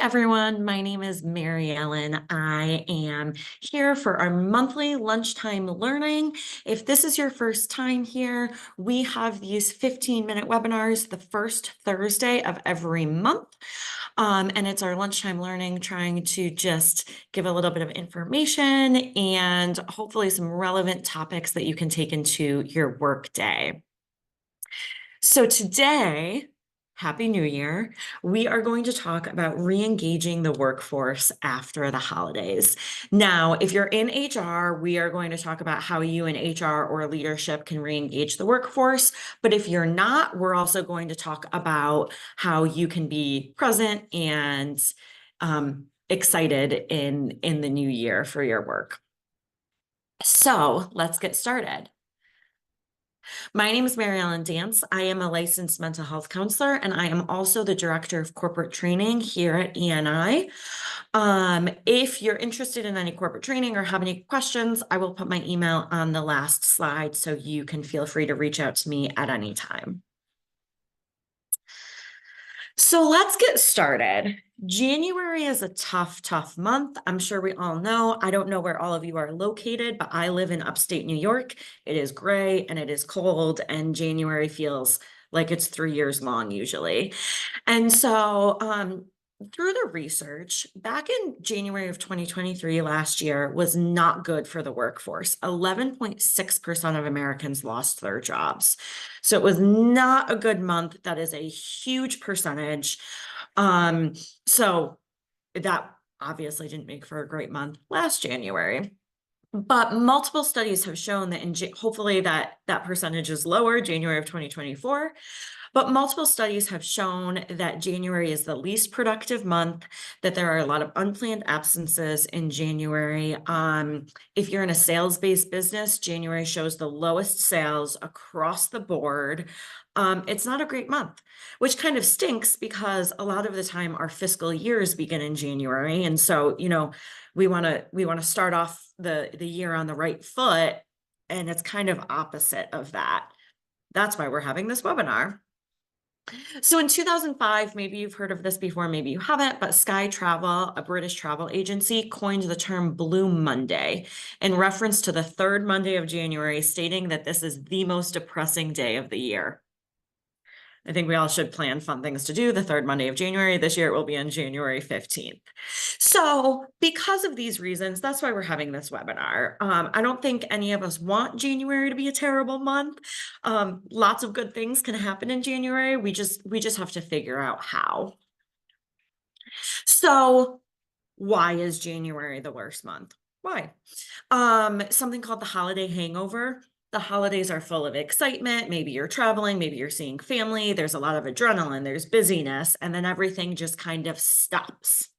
Everyone, my name is Mary Ellen. I am here for our monthly lunchtime learning. If this is your first time here, we have these 15-minute webinars the first Thursday of every month. And it's our lunchtime learning, trying to just give a little bit of information and hopefully some relevant topics that you can take into your work day. So today, Happy New Year. We are going to talk about re-engaging the workforce after the holidays. Now, if you're in HR, we are going to talk about how you in HR or leadership can re-engage the workforce. But if you're not, we're also going to talk about how you can be present and excited in the new year for your work. So let's get started. My name is Mary Ellen Dance. I am a licensed mental health counselor, and I am also the director of corporate training here at ENI. If you're interested in any corporate training or have any questions, I will put my email on the last slide so you can feel free to reach out to me at any time. So let's get started. January is a tough month. I'm sure we all know. I don't know where all of you are located, but I live in upstate New York. It is gray and it is cold, and January feels like it's 3 years long usually. And so through the research, back in January of 2023, last year, was not good for the workforce. 11.6% of Americans lost their jobs. So it was not a good month. That is a huge percentage. So that obviously didn't make for a great month last January. But multiple studies have shown that hopefully that percentage is lower, January of 2024. But multiple studies have shown that January is the least productive month, that there are a lot of unplanned absences in January. If you're in a sales-based business, January shows the lowest sales across the board. It's not a great month, which kind of stinks because a lot of the time our fiscal years begin in January. And so, we want to start off the year on the right foot, and it's kind of opposite of that. That's why we're having this webinar. So in 2005, maybe you've heard of this before, maybe you haven't, but Sky Travel, a British travel agency, coined the term Blue Monday in reference to the third Monday of January, stating that this is the most depressing day of the year. I think we all should plan fun things to do the third Monday of January. This year it will be on January 15th. So because of these reasons, that's why we're having this webinar. I don't think any of us want January to be a terrible month. Lots of good things can happen in January. We just have to figure out how. So why is January the worst month? Why? Something called the holiday hangover. The holidays are full of excitement. Maybe you're traveling, maybe you're seeing family. There's a lot of adrenaline, there's busyness, and then everything just kind of stops,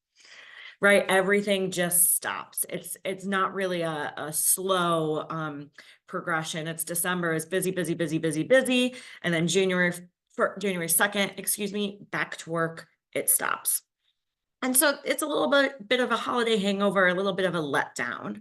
right? Everything just stops. It's not really a slow progression. It's December is busy. And then January 2nd, back to work, it stops. And so it's a little bit of a holiday hangover, a little bit of a letdown.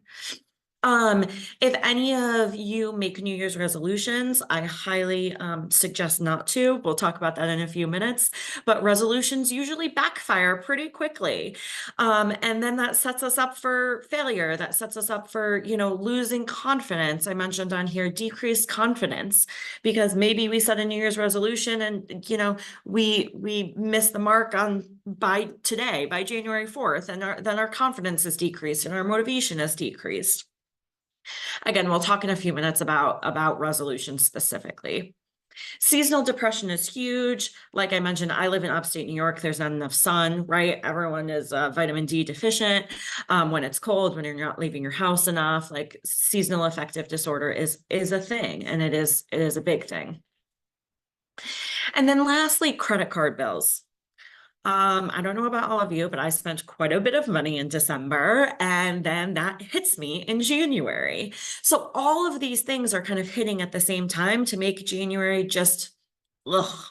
If any of you make New Year's resolutions, I highly suggest not to. We'll talk about that in a few minutes, but resolutions usually backfire pretty quickly. And then that sets us up for failure. That sets us up for, losing confidence. I mentioned on here, decreased confidence, because maybe we set a New Year's resolution and, we miss the mark by January 4th, and then our confidence is decreased and our motivation is decreased. Again, we'll talk in a few minutes about resolutions specifically. Seasonal depression is huge. Like I mentioned, I live in upstate New York. There's not enough sun, right? Everyone is vitamin D deficient. When it's cold, when you're not leaving your house enough, like seasonal affective disorder is a thing, and it is a big thing. And then lastly, credit card bills. I don't know about all of you, but I spent quite a bit of money in December, and then that hits me in January. So all of these things are kind of hitting at the same time to make January just, ugh.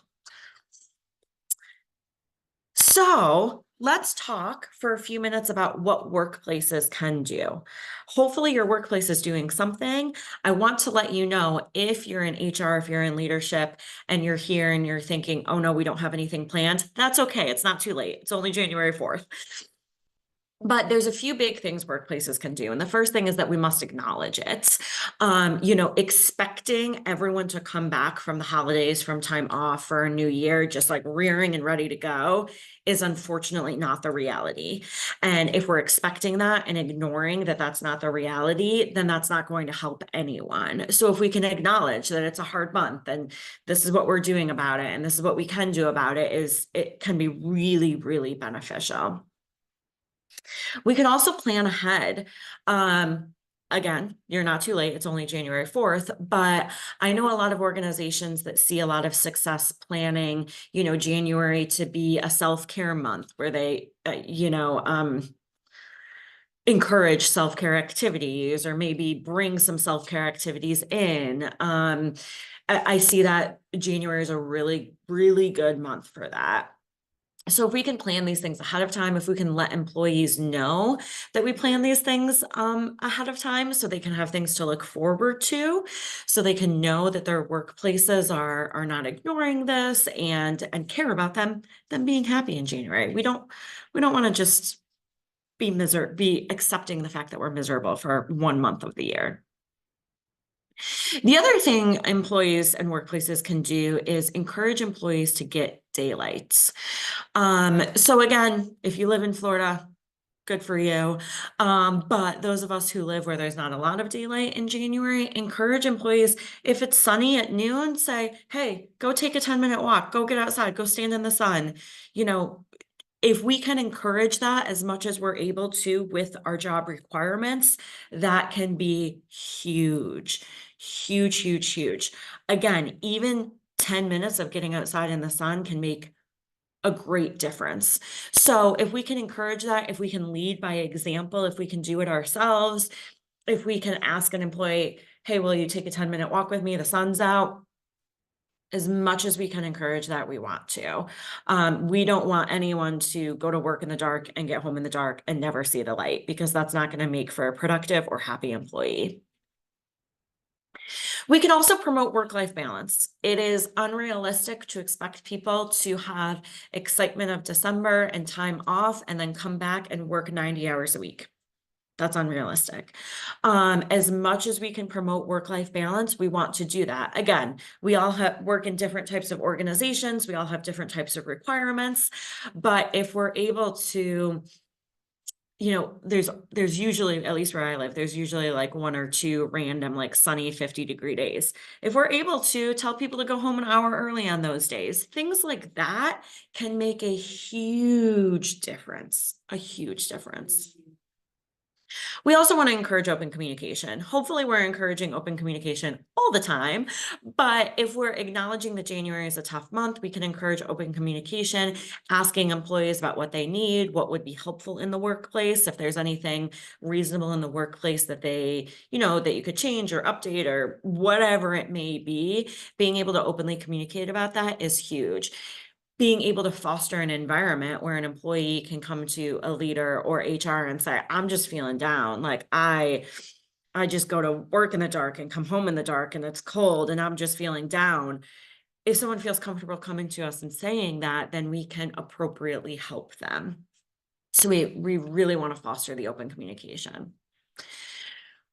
So let's talk for a few minutes about what workplaces can do. Hopefully, your workplace is doing something. I want to let you know if you're in HR, if you're in leadership, and you're here and you're thinking, oh no, we don't have anything planned, that's okay. It's not too late. It's only January 4th. But there's a few big things workplaces can do. And the first thing is that we must acknowledge it. Expecting everyone to come back from the holidays, from time off for a new year, just like rearing and ready to go, is unfortunately not the reality. And if we're expecting that and ignoring that that's not the reality, then that's not going to help anyone. So if we can acknowledge that it's a hard month and this is what we're doing about it, and this is what we can do about it, is it can be really, really beneficial. We can also plan ahead. Again, you're not too late. It's only January 4th, but I know a lot of organizations that see a lot of success planning, January to be a self-care month where they, encourage self-care activities or maybe bring some self-care activities in. I see that January is a really, really good month for that. So if we can plan these things ahead of time, if we can let employees know that we plan these things ahead of time so they can have things to look forward to, so they can know that their workplaces are not ignoring this and care about them being happy in January. We don't want to just be accepting the fact that we're miserable for 1 month of the year. The other thing employees and workplaces can do is encourage employees to get daylights. So again, if you live in Florida, good for you. But those of us who live where there's not a lot of daylight in January, encourage employees, if it's sunny at noon, say, hey, go take a 10-minute walk, go get outside, go stand in the sun. If we can encourage that as much as we're able to with our job requirements, that can be huge, huge, huge, huge. Again, even 10 minutes of getting outside in the sun can make a great difference. So if we can encourage that, if we can lead by example, if we can do it ourselves, if we can ask an employee, hey, will you take a 10-minute walk with me? The sun's out. As much as we can encourage that, we want to. We don't want anyone to go to work in the dark and get home in the dark and never see the light, because that's not going to make for a productive or happy employee. We can also promote work-life balance. It is unrealistic to expect people to have excitement of December and time off and then come back and work 90 hours a week. That's unrealistic. As much as we can promote work-life balance, we want to do that. Again, we all work in different types of organizations. We all have different types of requirements. But if we're able to, there's usually, at least where I live, there's usually like 1 or 2 random like sunny 50-degree days. If we're able to tell people to go home an hour early on those days, things like that can make a huge difference, a huge difference. We also want to encourage open communication. Hopefully, we're encouraging open communication all the time, but if we're acknowledging that January is a tough month, we can encourage open communication, asking employees about what they need, what would be helpful in the workplace, if there's anything reasonable in the workplace that that you could change or update or whatever it may be. Being able to openly communicate about that is huge. Being able to foster an environment where an employee can come to a leader or HR and say, I'm just feeling down. Like I just go to work in the dark and come home in the dark and it's cold and I'm just feeling down. If someone feels comfortable coming to us and saying that, then we can appropriately help them. So we really want to foster the open communication.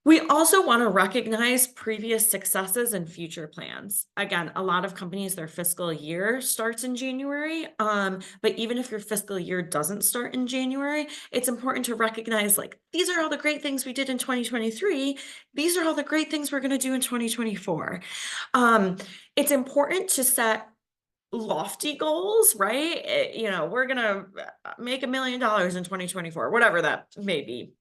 We also want to recognize previous successes and future plans. Again, a lot of companies, their fiscal year starts in January. But even if your fiscal year doesn't start in January, it's important to recognize, like, these are all the great things we did in 2023. These are all the great things we're going to do in 2024. It's important to set lofty goals, right? We're going to make $1 million in 2024, whatever that may be.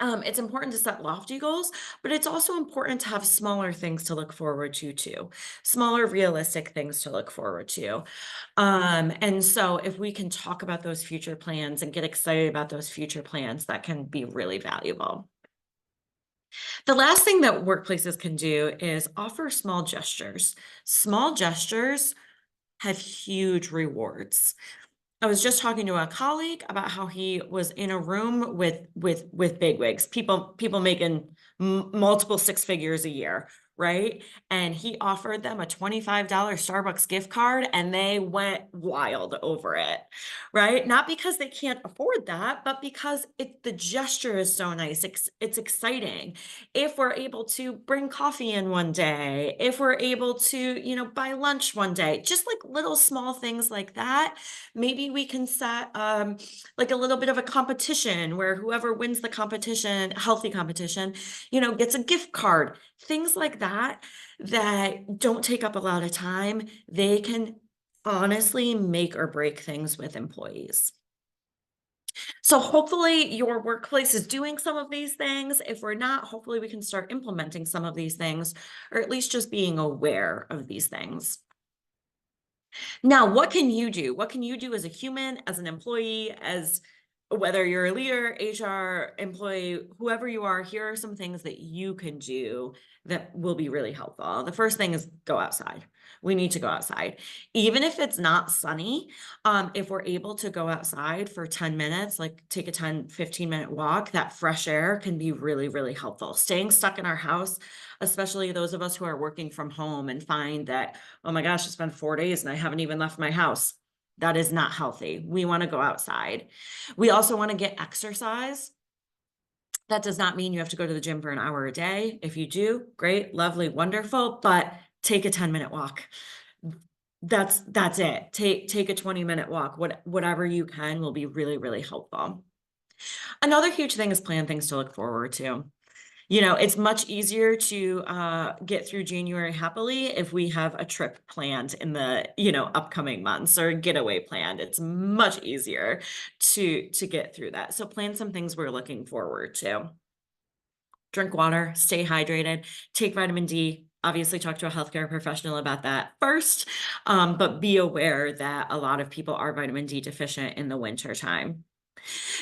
It's important to set lofty goals, but it's also important to have smaller things to look forward to too. Smaller, realistic things to look forward to. And so if we can talk about those future plans and get excited about those future plans, that can be really valuable. The last thing that workplaces can do is offer small gestures. Small gestures have huge rewards. I was just talking to a colleague about how he was in a room with bigwigs, people making multiple six figures a year, right? And he offered them a $25 Starbucks gift card and they went wild over it, right? Not because they can't afford that, but because the gesture is so nice. It's exciting. If we're able to bring coffee in one day, if we're able to, buy lunch one day, just like little small things like that. Maybe we can set like a little bit of a competition where whoever wins the competition, healthy competition, gets a gift card. Things like that that don't take up a lot of time. They can honestly make or break things with employees. So hopefully your workplace is doing some of these things. If we're not, hopefully we can start implementing some of these things, or at least just being aware of these things. Now, what can you do? What can you do as a human, as an employee, as whether you're a leader, HR, employee, whoever you are? Here are some things that you can do that will be really helpful. The first thing is go outside. We need to go outside. Even if it's not sunny, if we're able to go outside for 10 minutes, like take a 10, 15-minute walk, that fresh air can be really, really helpful. Staying stuck in our house, especially those of us who are working from home and find that, oh my gosh, it's been 4 days and I haven't even left my house. That is not healthy. We want to go outside. We also want to get exercise. That does not mean you have to go to the gym for an hour a day. If you do, great, lovely, wonderful, but take a 10-minute walk. That's it. Take a 20-minute walk. Whatever you can will be really, really helpful. Another huge thing is plan things to look forward to. It's much easier to get through January happily if we have a trip planned in the, upcoming months, or a getaway planned. It's much easier to get through that. So plan some things we're looking forward to. Drink water, stay hydrated, take vitamin D. Obviously, talk to a healthcare professional about that first, but be aware that a lot of people are vitamin D deficient in the winter time.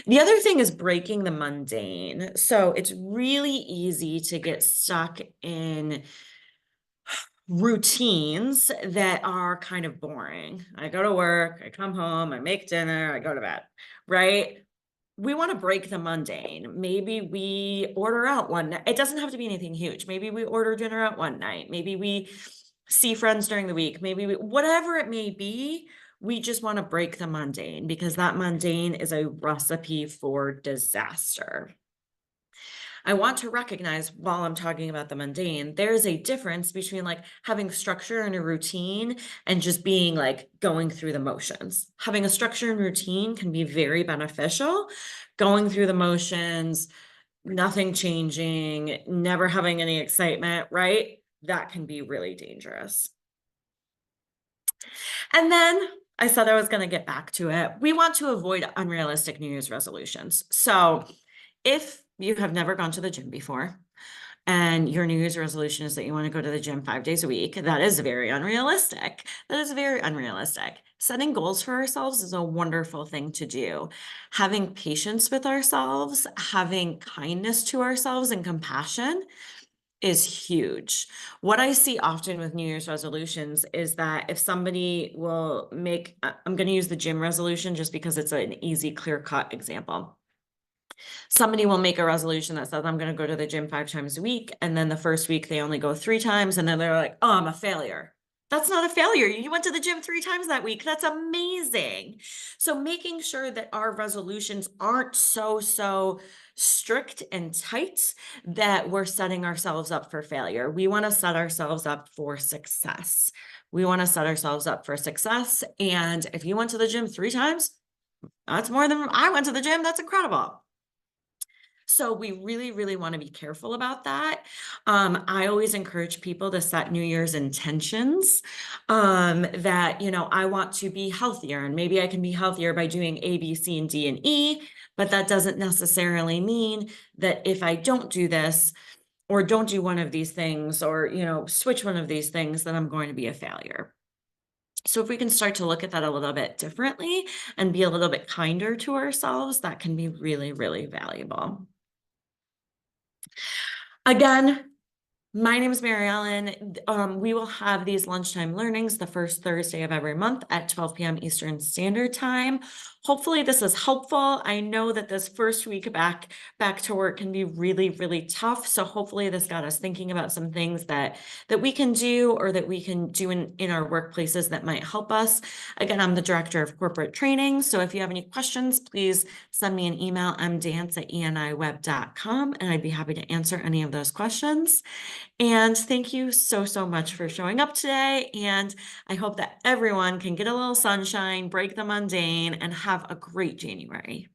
The other thing is breaking the mundane. So it's really easy to get stuck in routines that are kind of boring. I go to work, I come home, I make dinner, I go to bed, right? We want to break the mundane. Maybe we order out one night. It doesn't have to be anything huge. Maybe we order dinner out one night. Maybe we see friends during the week. Whatever it may be, we just want to break the mundane, because that mundane is a recipe for disaster. I want to recognize, while I'm talking about the mundane, there's a difference between like having structure and a routine and just being like going through the motions. Having a structure and routine can be very beneficial. Going through the motions, nothing changing, never having any excitement, right? That can be really dangerous. And then I said I was going to get back to it. We want to avoid unrealistic New Year's resolutions. So if you have never gone to the gym before and your New Year's resolution is that you want to go to the gym 5 days a week, that is very unrealistic. That is very unrealistic. Setting goals for ourselves is a wonderful thing to do. Having patience with ourselves, having kindness to ourselves and compassion is huge. What I see often with New Year's resolutions is that if somebody will make, I'm going to use the gym resolution just because it's an easy, clear-cut example. Somebody will make a resolution that says, I'm going to go to the gym 5 times a week. And then the first week they only go 3 times. And then they're like, oh, I'm a failure. That's not a failure. You went to the gym 3 times that week. That's amazing. So making sure that our resolutions aren't so strict and tight that we're setting ourselves up for failure. We want to set ourselves up for success. We want to set ourselves up for success. And if you went to the gym 3 times, that's more than I went to the gym. That's incredible. So we really, really want to be careful about that. I always encourage people to set New Year's intentions, that, I want to be healthier, and maybe I can be healthier by doing A, B, C, and D, and E, but that doesn't necessarily mean that if I don't do this or don't do one of these things, or, switch one of these things, then I'm going to be a failure. So if we can start to look at that a little bit differently and be a little bit kinder to ourselves, that can be really, really valuable. Again, My name is Mary Ellen. We will have these lunchtime learnings the first Thursday of every month at 12 p.m. Eastern Standard Time. Hopefully this is helpful. I know that this first week back to work can be really, really tough. So hopefully this got us thinking about some things that we can do or that we can do in our workplaces that might help us. Again, I'm the director of corporate training. So if you have any questions, please send me an email, mdance@eniweb.com, and I'd be happy to answer any of those questions. And thank you so, so much for showing up today. And I hope that everyone can get a little sunshine, break the mundane, and have a great January.